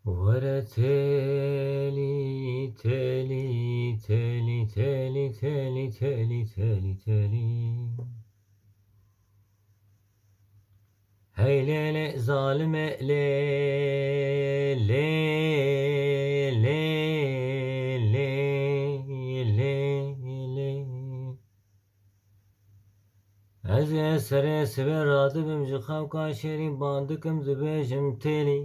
ورا تالي تالي تالي تالي تالي تالي تالي تالي هاي ليلة ظالمة ليل ليل ليل ليل ليل از سر سبر رادبم جخاو کاشرین باندکم دبیجم تلی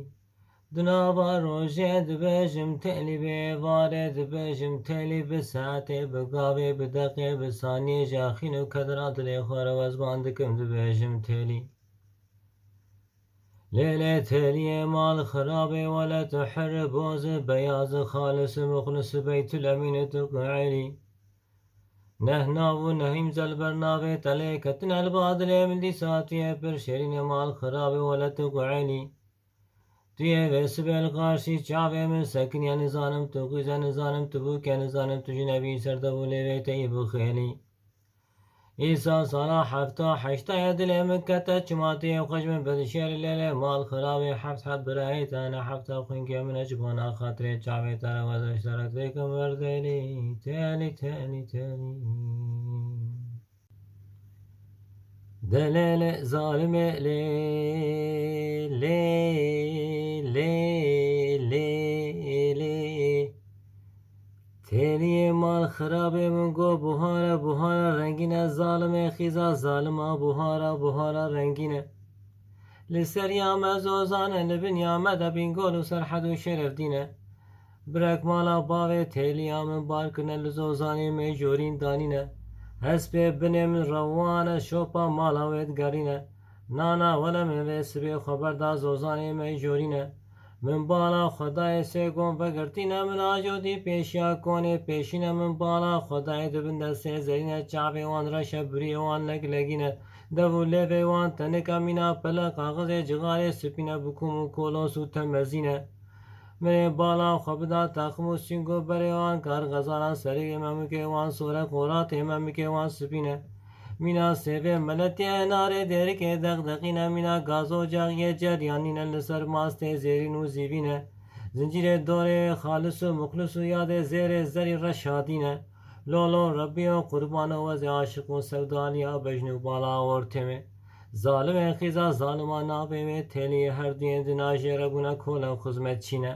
دنابا روژه دبیجم تلی بیواره دبیجم تلی بساعته بقاوه بدقیه بثانیه جاخین و کدرات لیخواره وز باندکم دبیجم تلی ليلة تالية مال خرابي ولا تحر بوز بياز خالص مخلص بيت الأمين تقعلي نهنا ونهيم زل برنابي تليكتنا البادل من دي ساتية برشرين مال خرابي ولا تقعلي تيه وسبي الغاشي شعبي من سكن يا نظانم تقوز نظانم تبوك يا نظانم تجنبي سردبو لبيتي بخيلي إيسا صلاح حفتا حشتا يدلي مكتا چماتي وخشم بدشير الليلة مال خرابي حفت حد برايت أنا حفتا خنك من أجبانا خاطري شعبي ترى وزشترك لكم ورديلي تالي تالي تالي دلالة ظالمة لي لي لي لي لي تالي مال خرابي من قو بوهارا بوهارا رنگينة ظالمة خيزا ظالمة بوهارا بوهارا رنگينة لسر ياما زوزانة لبن ياما دا بينقول وسرحد وشرف دينة برك مالا باوي تالي من باركنا لزوزاني ميجورين دانينة هسبي بني من روانة شوبا مالا ويد قرينة نانا ولا من ويسبي خبر دا زوزاني ميجورينة من بالا خدای سگون وگرتینه من آجودی پیشیا کنه پیشینه من بالا خدای دبن دسته زرینه چاوی وان را شبری وان لگ لگینه دو لیوی وان تنکا مینا پلا کاغذ جغال سپینه بکوم و کولوس و تمزینه من بالا خبدا تخمو سینگو بری وان کار غزانا سری امامکه وان سوره قرات امامکه وان سپینه مینا سیوه ملتی ناره دیری که دقدقینه مینا گازو جاگیه جریانینه لسر ماسته زیرین و زیبینه زنجیر دوره خالص و مخلص و یاد زیر زری رشادینه لولو ربی و قربان و وز عاشق و سودالیا بجنو بالا ورتمه ظالم خیزا ظالمان نابه تلی هر دین دناجه ربونا کولا خزمت چینه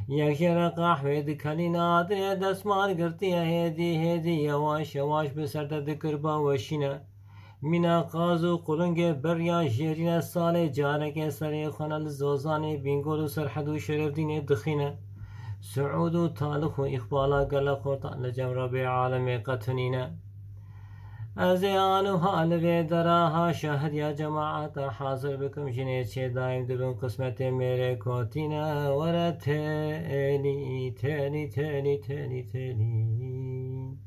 یک جرا قهوه دکلی نادره دستمال گرتیه هدی یواش یواش به سر دکر با وشینه مینا قازو قلنگ بریا جیرین سال جارک سری خانل زوزانه بینگول و سرحد و شرف دینه دخینه سعود و تالخ و اخبالا گلا خورتا لجمرا به عالم قطنینه از آنو حال به دراها شهر یا جماعت حاضر بکم جنه چه دایم دبن قسمت میره کوتینه ورا تلی تلی تلی تلی تلی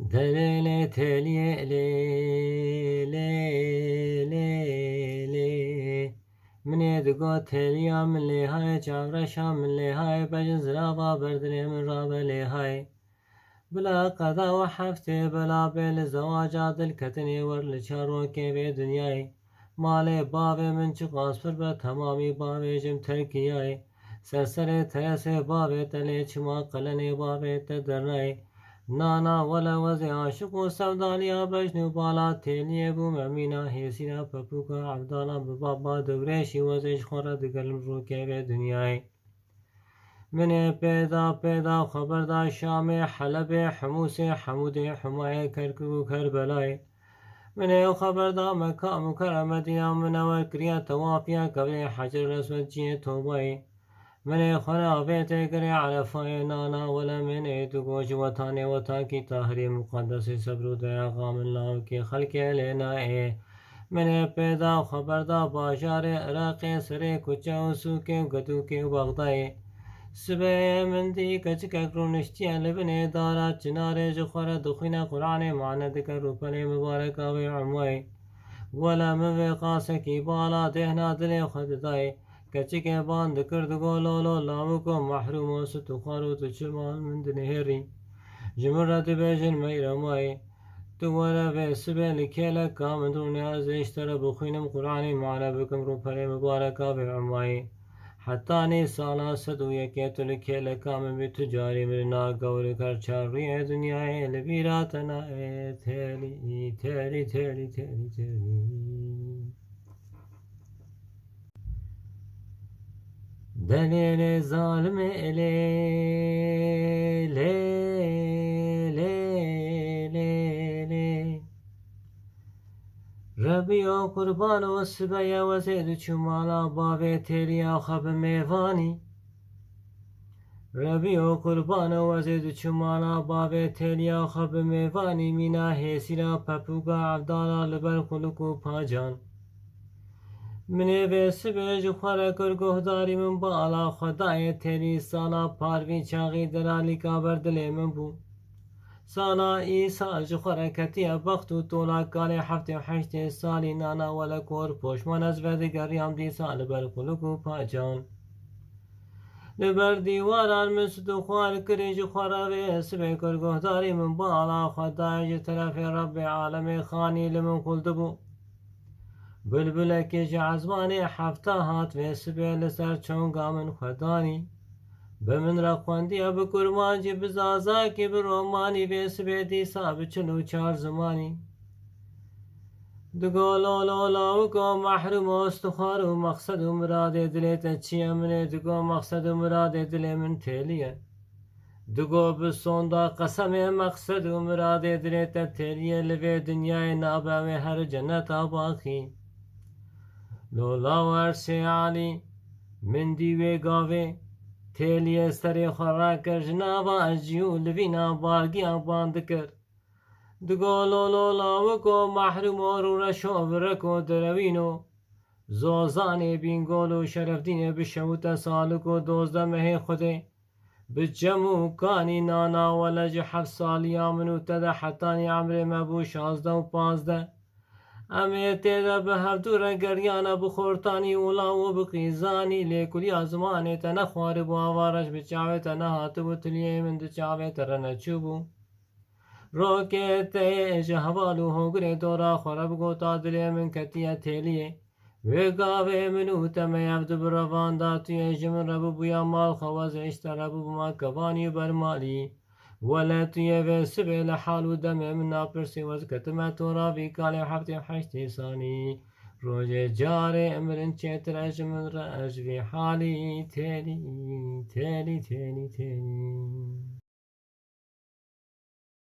دلیل تلی لی لی لی لی منی دگو تلیا من لی های چاورشا من لی های بجن زرابا بردلی من رابا لی های بلا قضا وحفته بلا بيل زواجات الكتني ورلشارو كيفي دنياي مالي بابي من چقاس پر بتمامي بابي جم تركياي سرسري ترسي بابي تلي چما قلني بابي تدرناي نانا ولا وزي عاشق و سوداليا بجنو بالا تيلي بو ممينا هيسينا پپوكا عبدالا ببابا دوريشي وزيش خورا دقلم رو كيفي دنياي من پیدا خبردار شام حلب حموس حمود حمایه کرکو کربلای من خبردار مکه مکرمه مدینه منور کریا توافیا قبل حجر الاسود جیه توبای من خنا بیت گری عرفای نانا ولا من تو گوش وطن وطن کی طاهری مقدس صبر و دیا قام الله کی خلق لینا من پیدا خبردار بازار عراق سر کوچه و سوق گدو کی بغدای سبه من دی کچک کرونشتی لبنه دارا چناره جخوره دخینه قرآن معنی دکر روپنه مبارک آوی عموی ولا موی قاسکی بالا دهنا دل خود دای کچک باند کردگو لولو لاموکو محروم و ستو خارو تو چلمان من دنهری جمرت بیجن میرمای دووەرە بێ سبێ لە کێلەکە من ڕوونیازێشتەرە بخوێنم قورآانی مانە بکەم ڕووپەرێ مبارەکە بێ عمایی حتانی ساڵا 101 لە کێلەکە من بێت تجاری مرنا گەورە کەر چاڕیە دنیای لە بیراتە نایێ تێری تێری تێری تێری تێری دلێ زالمێ لێ لێ لێ لێ لێ ڕەبیۆ قوربانەوە سبەیە وەزێ دوچووماڵا باوێ تێریا خەبە مێوانی ڕەبیۆ قوربانەوە وەزێ دوچووماڵا باوێ تێریا خەبە مێوانی مینا هێسیرا پەپوگا عەبداڵا لەبەر خوڵک و پاجان منێ بێ سبێژ و خوارە گۆهداری من باڵا خۆدایە تێری ساڵا پاروی چاغی دەرالیکا بەردلێ من بوو ساڵا ئیسا ji xwereketiya bext û tolakalê heftê heştê salî nana we li kor poşman ez vedigeriyam dîsa li ber xuluk û pacan li ber dîwaran min süt û xwar kirî ji xwara vê sibê kurguhdarî min bala xwedayê ji terefê Rebbê alemê xanî li min xul dibû bilbilekê ji ezmanê hefta hat vê sibê li ser çonga min xwedanî به من را خواندیە bi kurmancî bi zazakî bi romanî vê sibê dîsa bi 44 zimanî digo mehrûm ostixwar û meqsed û miradê dilê te çi ye minê digo meqsed û miradê dilê min têliye digo bi sonda qesemê meqsed û miradê dilê te têliye li vê dinyayê nabe wê her cenneta baxî lola wersê alî min dî wê gavê تێلیە سەرێ خۆڕاکە ژناوە ئەژی و لڤینا بارگیان باندکر دگۆلۆلاوەکۆ مەحرومۆ ڕوورە شۆڤرەکۆ دەرەوینۆ زۆزانێ بینگۆل و شەرەفدینێ بشەوتە ساڵک و دۆزدە مەهێ خودێ بجەم و کانی ناناوە لە جە حەف ساڵیا من و تەدە حەتانی عەمرێ مەبوو 16 و 15 ئەمێ تێدە بە هەفتوورە گەریانە بخۆرتانی وڵاو بقیزانی لێکولیا زمانێتە نەخوارە بۆ ئاوارەش بچاوێتە نەهاتبوو تلیێ من دچاوێتە ڕەنەچوو بوو ڕۆکێتە ئێژە هەواڵ و هۆگرێ دۆرا خۆرە بگۆتا دلێ من کەتیە تێلیێ وێگاوێ من و تەمەیەف دبرەڤاندا توێژە من ڕەبوو بووە ماڵ خەوەزێشتە ڕەبوو بما کەوانی و بەرمالی وەلە توێ سبێ لە حاڵ و دەمێ من ناپرسی وەزکەتمە تۆڕاوی کالێ هەفتێ هەشتی سانی ڕۆژێ جارێ ئەمرن چێترەژ من ڕەژوی حالی تێری تێری تێری تێری